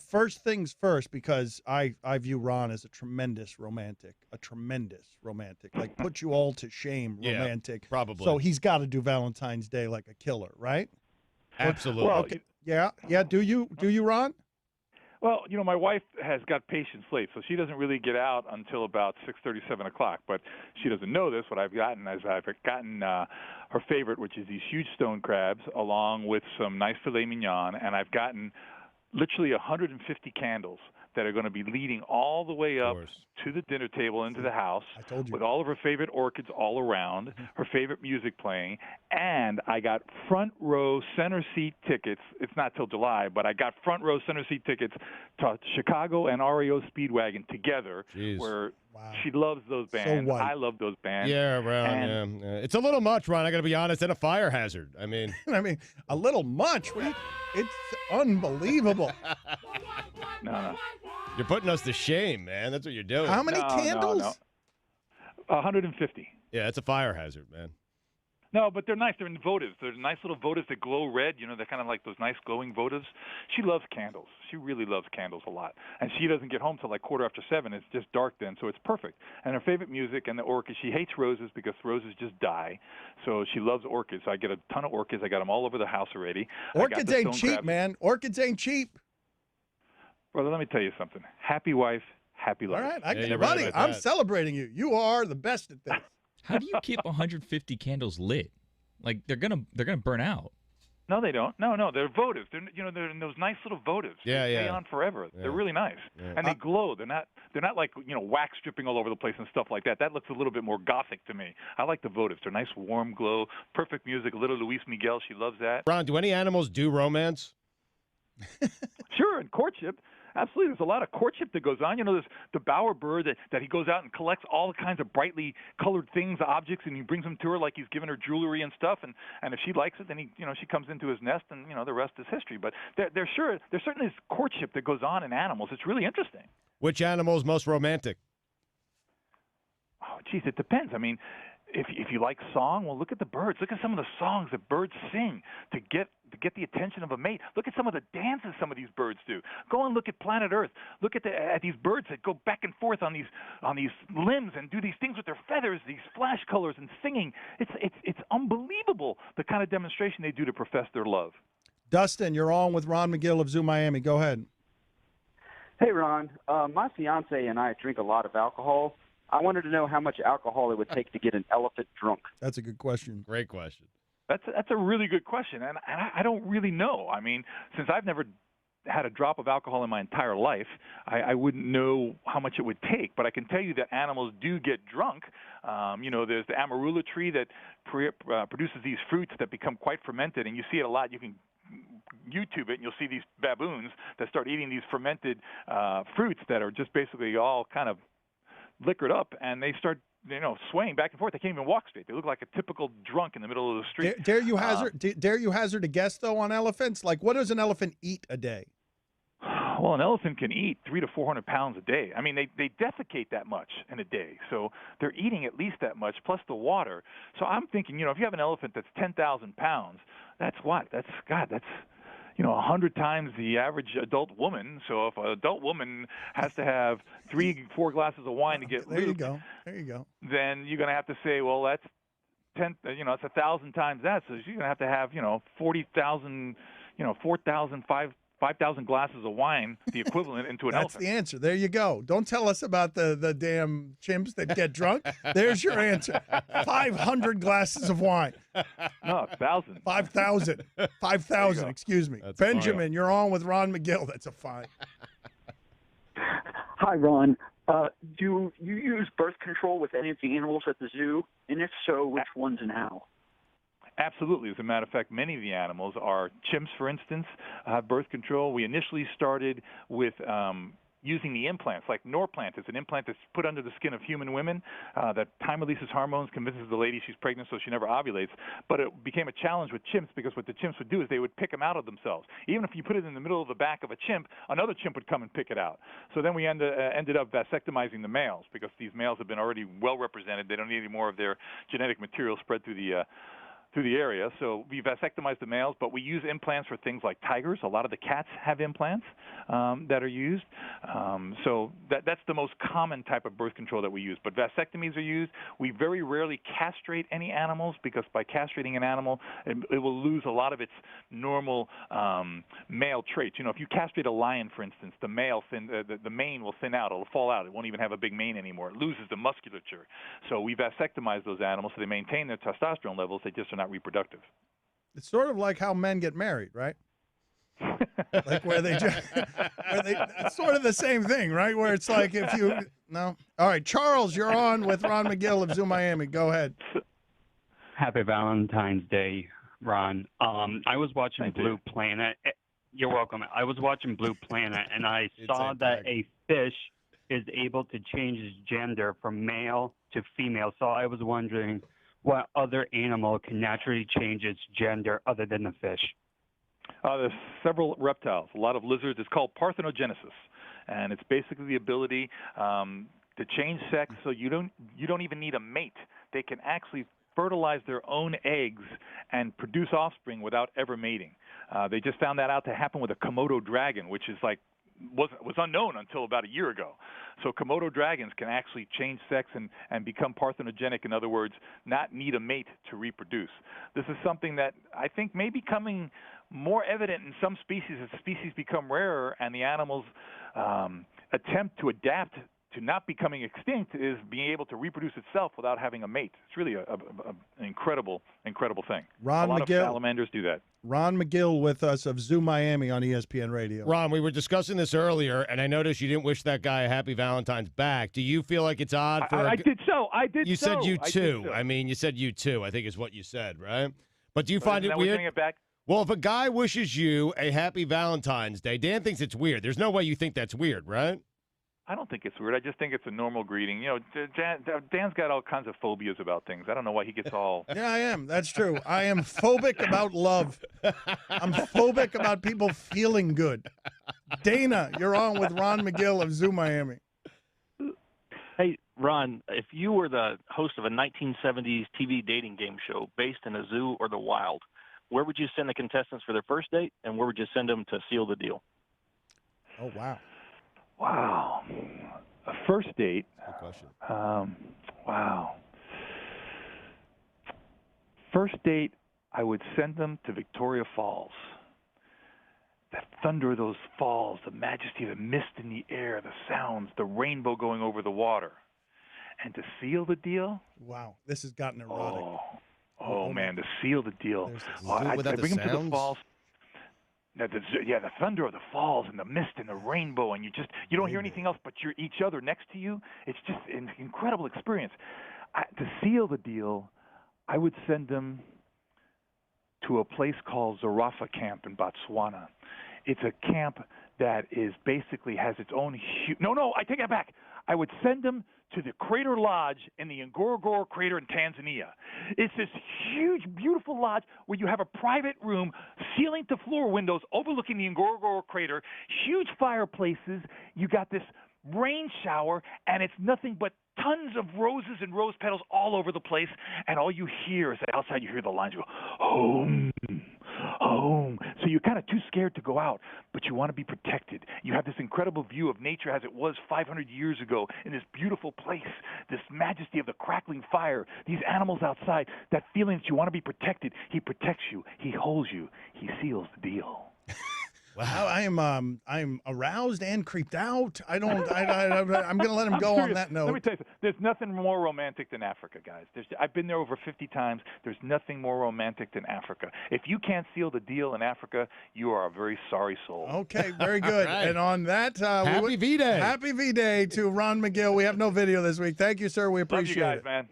first things first, because I view Ron as a tremendous romantic, like put you all to shame romantic. Probably. So he's got to do Valentine's Day like a killer, right? Absolutely. Well, Okay. Yeah. Do you, Ron? Well, my wife has got patience late, so she doesn't really get out until about 6:30, 7 o'clock. But she doesn't know this. What I've gotten is I've gotten her favorite, which is these huge stone crabs, along with some nice filet mignon, and I've gotten literally 150 candles that are going to be leading all the way up to the dinner table into the house. I told you. With all of her favorite orchids all around, her favorite music playing, and I got front row center seat tickets. It's not till July, but I got front row center seat tickets to Chicago and REO Speedwagon together, where she loves those bands. I love those bands. Yeah, Ron. It's a little much, Ron. I got to be honest. And a fire hazard. I mean, a little much. It's unbelievable. No. You're putting us to shame, man. That's what you're doing. How many candles? No. 150. Yeah, it's a fire hazard, man. No, but they're nice. They're in votives. They're nice little votives that glow red. They're kind of like those nice glowing votives. She loves candles. She really loves candles a lot. And she doesn't get home till like 7:15. It's just dark then, so it's perfect. And her favorite music and the orchids. She hates roses because roses just die. So she loves orchids. So I get a ton of orchids. I got them all over the house already. Orchids ain't cheap, man. Orchids ain't cheap. Brother, let me tell you something. Happy wife, happy life. All right, I get it, buddy. I'm celebrating you. You are the best at this. How do you keep 150 candles lit? Like they're gonna burn out. No, they don't. No, they're votives. They're in those nice little votives. They stay on forever. They're really nice, and they glow. They're not like wax dripping all over the place and stuff like that. That looks a little bit more gothic to me. I like the votives. They're nice, warm glow, perfect music. Little Luis Miguel, she loves that. Ron, do any animals do romance? Sure, and courtship. Absolutely. There's a lot of courtship that goes on. There's the bowerbird that he goes out and collects all kinds of brightly colored things, objects, and he brings them to her like he's giving her jewelry and stuff. And if she likes it, then she comes into his nest, and the rest is history. But there certainly is courtship that goes on in animals. It's really interesting. Which animal is most romantic? Oh, geez, it depends. I mean, if you like song, well, look at the birds. Look at some of the songs that birds sing to get the attention of a mate. Look at some of the dances some of these birds do. Go and look at planet Earth. Look at these birds that go back and forth on these limbs and do these things with their feathers, these flash colors and singing. It's unbelievable the kind of demonstration they do to profess their love. Dustin, you're on with Ron Magill of Zoo Miami. Go ahead. Hey, Ron. My fiance and I drink a lot of alcohol. I wanted to know how much alcohol it would take to get an elephant drunk. That's a good question. Great question. That's a really good question, and I don't really know. I mean, since I've never had a drop of alcohol in my entire life, I wouldn't know how much it would take. But I can tell you that animals do get drunk. There's the amarula tree that produces these fruits that become quite fermented, and you see it a lot. You can YouTube it, and you'll see these baboons that start eating these fermented fruits that are just basically all kind of liquored up, and they start swaying back and forth. They can't even walk straight. They look like a typical drunk in the middle of the street. Dare you hazard a guess though on elephants? Like, what does an elephant eat a day? Well, an elephant can eat 300 to 400 pounds a day. I mean, they defecate that much in a day, so they're eating at least that much plus the water. So I'm thinking, if you have an elephant that's 10,000 pounds, that's what? That's 100 times the average adult woman. So if an adult woman has to have 3-4 glasses of wine to get there looped, you go. Then you're going to have to say, well, that's 10. It's 1,000 times that. So you're going to have 40,000, 4,000, 5,000 glasses of wine, the equivalent, into an That's elephant. the answer. There you go. Don't tell us about the damn chimps that get drunk. There's your answer. 500 glasses of wine. No, 1,000. 5,000. 5,000, excuse me. That's Benjamin, you're on with Ron Magill. That's a fine. Hi, Ron. Do you use birth control with any of the animals at the zoo? And if so, which ones and how? Absolutely. As a matter of fact, many of the animals are chimps, for instance, have birth control. We initially started with using the implants, like Norplant. It's an implant that's put under the skin of human women that time releases hormones, convinces the lady she's pregnant so she never ovulates. But it became a challenge with chimps because what the chimps would do is they would pick them out of themselves. Even if you put it in the middle of the back of a chimp, another chimp would come and pick it out. So then we ended up vasectomizing the males because these males have been already well represented. They don't need any more of their genetic material spread through the through the area. So we vasectomize the males, but we use implants for things like tigers. A lot of the cats have implants that are used. So that's the most common type of birth control that we use. But vasectomies are used. We very rarely castrate any animals, because by castrating an animal, it will lose a lot of its normal male traits. You know, if you castrate a lion, for instance, the mane will thin out. It'll fall out. It won't even have a big mane anymore. It loses the musculature. So we vasectomize those animals so they maintain their testosterone levels. They just are not reproductive. It's sort of like how men get married, right? Like it's sort of the same thing, right? Where it's like if you no. All right, Charles, you're on with Ron Magill of Zoo Miami. Go ahead. Happy Valentine's Day, Ron. I was watching Thank Blue you. Planet. You're welcome. I was watching Blue Planet, and I saw that a fish is able to change its gender from male to female. So I was wondering what other animal can naturally change its gender other than the fish. There's several reptiles, a lot of lizards. It's called parthenogenesis, and it's basically the ability to change sex so you don't even need a mate. They can actually fertilize their own eggs and produce offspring without ever mating. They just found that out to happen with a Komodo dragon, which is was unknown until about a year ago. So Komodo dragons can actually change sex and become parthenogenic, in other words, not need a mate to reproduce. This is something that I think may be becoming more evident in some species as species become rarer, and the animals attempt to adapt to not becoming extinct is being able to reproduce itself without having a mate. It's really an incredible thing. Ron a lot Magill. of salamanders do that. Ron Magill with us of Zoo Miami on ESPN Radio. Ron, we were discussing this earlier, and I noticed you didn't wish that guy a happy Valentine's back. Do you feel like it's odd for I did so. I did You so. said you I too. did so. I mean, you said you too, I think is what you said, right? But do you find Isn't it that weird? Bringing it back? Well, if a guy wishes you a happy Valentine's Day, Dan thinks it's weird. There's no way you think that's weird, right? I don't think it's weird. I just think it's a normal greeting. You know, Dan's got all kinds of phobias about things. I don't know why he gets all. Yeah, I am. That's true. I am phobic about love. I'm phobic about people feeling good. Dana, you're on with Ron Magill of Zoo Miami. Hey, Ron, if you were the host of a 1970s TV dating game show based in a zoo or the wild, where would you send the contestants for their first date, and where would you send them to seal the deal? Oh, wow. Wow. A first date. Good question. Wow. First date, I would send them to Victoria Falls. The thunder of those falls, the majesty of the mist in the air, the sounds, the rainbow going over the water. And to seal the deal? Wow. This has gotten erotic. Oh man, to seal the deal. There's this- Do it without I the bring them to the sounds? falls. The thunder of the falls and the mist and the rainbow, and you don't hear anything else but each other next to you. It's just an incredible experience. To seal the deal, I would send them to a place called Zarafa Camp in Botswana. It's a camp that is basically has its own No, I take that back. I would send them to the Crater Lodge in the Ngorongoro Crater in Tanzania. It's this huge, beautiful lodge where you have a private room, ceiling-to-floor windows overlooking the Ngorongoro Crater, huge fireplaces. You got this rain shower, and it's nothing but tons of roses and rose petals all over the place, and all you hear is that outside you hear the lines go, home, home. So you're kind of too scared to go out, but you want to be protected. You have this incredible view of nature as it was 500 years ago in this beautiful place, this majesty of the crackling fire, these animals outside, that feeling that you want to be protected. He protects you. He holds you. He seals the deal. Wow. I'm aroused and creeped out. I'm going to let him go on that note. Let me tell you something. There's nothing more romantic than Africa, guys. I've been there over 50 times. There's nothing more romantic than Africa. If you can't seal the deal in Africa, you are a very sorry soul. Okay, very good. Right. And on that, Happy V-Day. Happy V-Day to Ron Magill. We have no video this week. Thank you, sir. We Love appreciate you guys, it. man.